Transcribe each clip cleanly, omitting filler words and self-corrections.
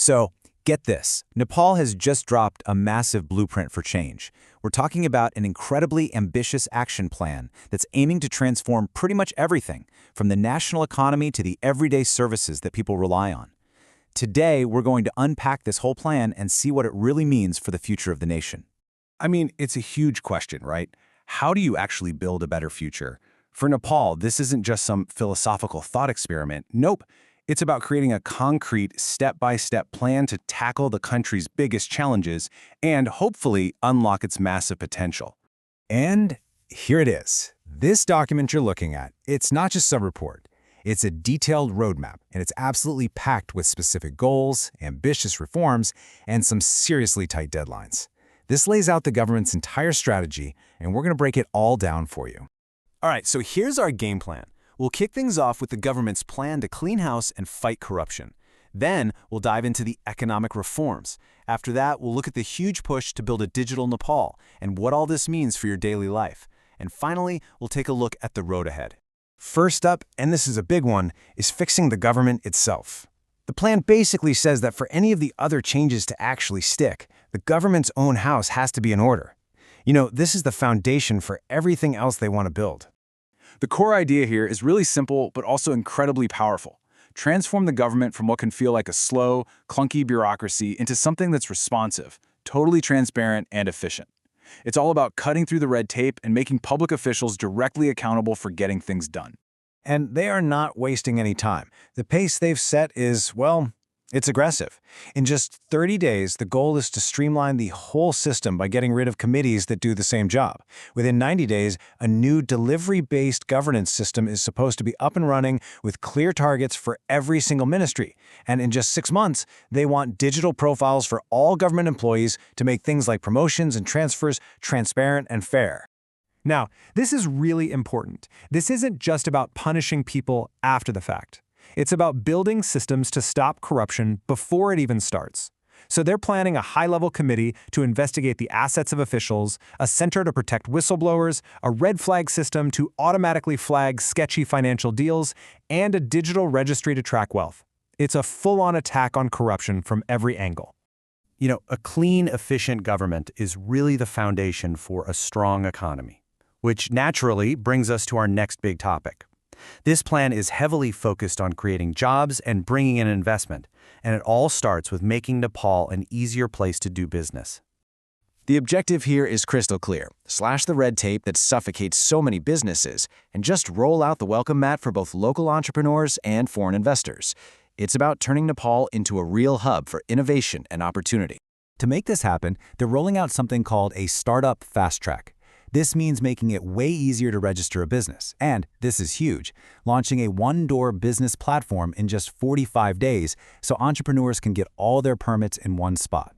So, get this. Nepal has just dropped a massive blueprint for change. We're talking about an incredibly ambitious action plan that's aiming to transform pretty much everything, from the national economy to the everyday services that people rely on. Today, we're going to unpack this whole plan and see what it really means for the future of the nation. I mean, it's a huge question, right? How do you actually build a better future? For Nepal, this isn't just some philosophical thought experiment. Nope. It's about creating a concrete, step-by-step plan to tackle the country's biggest challenges and hopefully unlock its massive potential. And here it is. This document you're looking at, it's not just some report. It's a detailed roadmap, and it's absolutely packed with specific goals, ambitious reforms, and some seriously tight deadlines. This lays out the government's entire strategy, and we're going to break it all down for you. All right, so here's our game plan. We'll kick things off with the government's plan to clean house and fight corruption. Then we'll dive into the economic reforms. After that, we'll look at the huge push to build a digital Nepal and what all this means for your daily life. And finally, we'll take a look at the road ahead. First up, and this is a big one, is fixing the government itself. The plan basically says that for any of the other changes to actually stick, the government's own house has to be in order. You know, this is the foundation for everything else they want to build. The core idea here is really simple, but also incredibly powerful. Transform the government from what can feel like a slow, clunky bureaucracy into something that's responsive, totally transparent, and efficient. It's all about cutting through the red tape and making public officials directly accountable for getting things done. And they are not wasting any time. The pace they've set is, well, it's aggressive. In just 30 days, the goal is to streamline the whole system by getting rid of committees that do the same job. Within 90 days, a new delivery-based governance system is supposed to be up and running with clear targets for every single ministry. And in just 6 months, they want digital profiles for all government employees to make things like promotions and transfers transparent and fair. Now, this is really important. This isn't just about punishing people after the fact. It's about building systems to stop corruption before it even starts. So they're planning a high-level committee to investigate the assets of officials, a center to protect whistleblowers, a red flag system to automatically flag sketchy financial deals, and a digital registry to track wealth. It's a full-on attack on corruption from every angle. You know, a clean, efficient government is really the foundation for a strong economy, which naturally brings us to our next big topic. This plan is heavily focused on creating jobs and bringing in investment, and it all starts with making Nepal an easier place to do business. The objective here is crystal clear. Slash the red tape that suffocates so many businesses and just roll out the welcome mat for both local entrepreneurs and foreign investors. It's about turning Nepal into a real hub for innovation and opportunity. To make this happen, they're rolling out something called a Startup Fast Track. This means making it way easier to register a business. And, this is huge, launching a one-door business platform in just 45 days so entrepreneurs can get all their permits in one spot.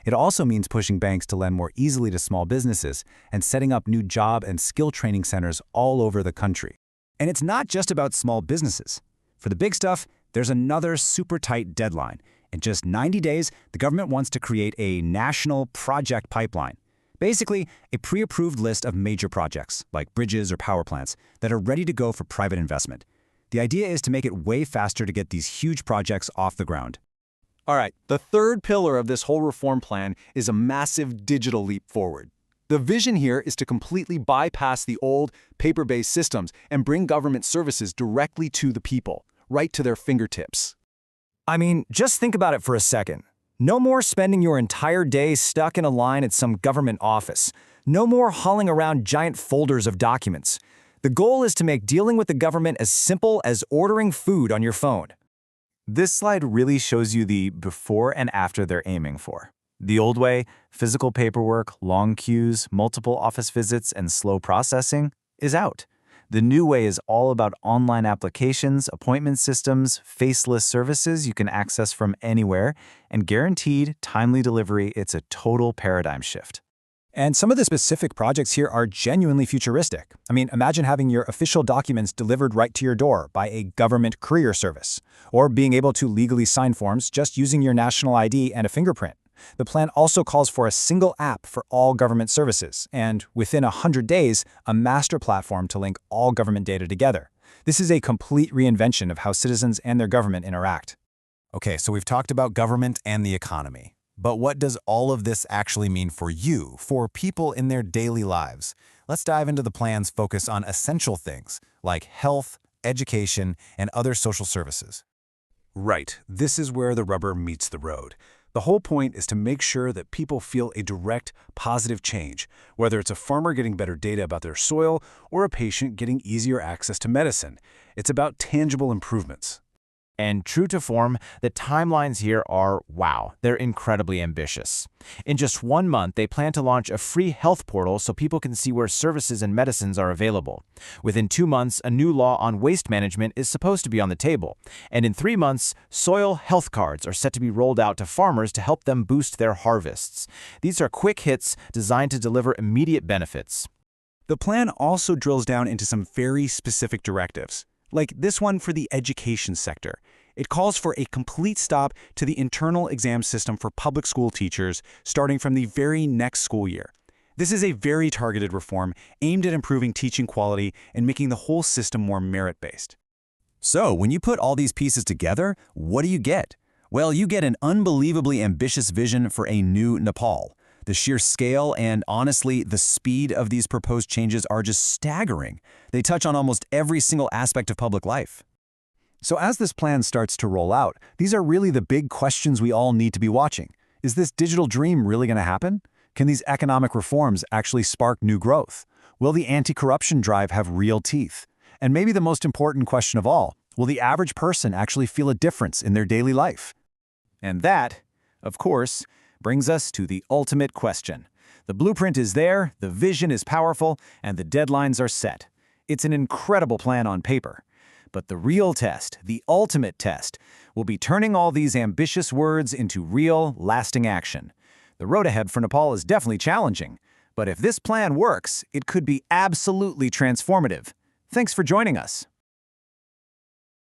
It also means pushing banks to lend more easily to small businesses and setting up new job and skill training centers all over the country. And it's not just about small businesses. For the big stuff, there's another super tight deadline. In just 90 days, the government wants to create a national project pipeline. Basically, a pre-approved list of major projects, like bridges or power plants, that are ready to go for private investment. The idea is to make it way faster to get these huge projects off the ground. All right, the third pillar of this whole reform plan is a massive digital leap forward. The vision here is to completely bypass the old, paper-based systems and bring government services directly to the people, right to their fingertips. I mean, just think about it for a second. No more spending your entire day stuck in a line at some government office. No more hauling around giant folders of documents. The goal is to make dealing with the government as simple as ordering food on your phone. This slide really shows you the before and after they're aiming for. The old way, physical paperwork, long queues, multiple office visits, and slow processing, is out. The new way is all about online applications, appointment systems, faceless services you can access from anywhere, and guaranteed timely delivery. It's a total paradigm shift. And some of the specific projects here are genuinely futuristic. I mean, imagine having your official documents delivered right to your door by a government courier service, or being able to legally sign forms just using your national ID and a fingerprint. The plan also calls for a single app for all government services, and within 100 days, a master platform to link all government data together. This is a complete reinvention of how citizens and their government interact. Okay, so we've talked about government and the economy. But what does all of this actually mean for you, for people in their daily lives? Let's dive into the plan's focus on essential things like health, education, and other social services. Right, this is where the rubber meets the road. The whole point is to make sure that people feel a direct, positive change, whether it's a farmer getting better data about their soil or a patient getting easier access to medicine. It's about tangible improvements. And true to form, the timelines here are, wow, they're incredibly ambitious. In just 1 month, they plan to launch a free health portal so people can see where services and medicines are available. Within 2 months, a new law on waste management is supposed to be on the table. And in 3 months, soil health cards are set to be rolled out to farmers to help them boost their harvests. These are quick hits designed to deliver immediate benefits. The plan also drills down into some very specific directives, like this one for the education sector. It calls for a complete stop to the internal exam system for public school teachers starting from the very next school year. This is a very targeted reform aimed at improving teaching quality and making the whole system more merit-based. So, when you put all these pieces together, what do you get? Well, you get an unbelievably ambitious vision for a new Nepal. The sheer scale and, honestly, the speed of these proposed changes are just staggering. They touch on almost every single aspect of public life. So as this plan starts to roll out, these are really the big questions we all need to be watching. Is this digital dream really going to happen? Can these economic reforms actually spark new growth? Will the anti-corruption drive have real teeth? And maybe the most important question of all, will the average person actually feel a difference in their daily life? And that, of course, brings us to the ultimate question. The blueprint is there, the vision is powerful, and the deadlines are set. It's an incredible plan on paper. But the real test, the ultimate test, will be turning all these ambitious words into real, lasting action. The road ahead for Nepal is definitely challenging, but if this plan works, it could be absolutely transformative. Thanks for joining us.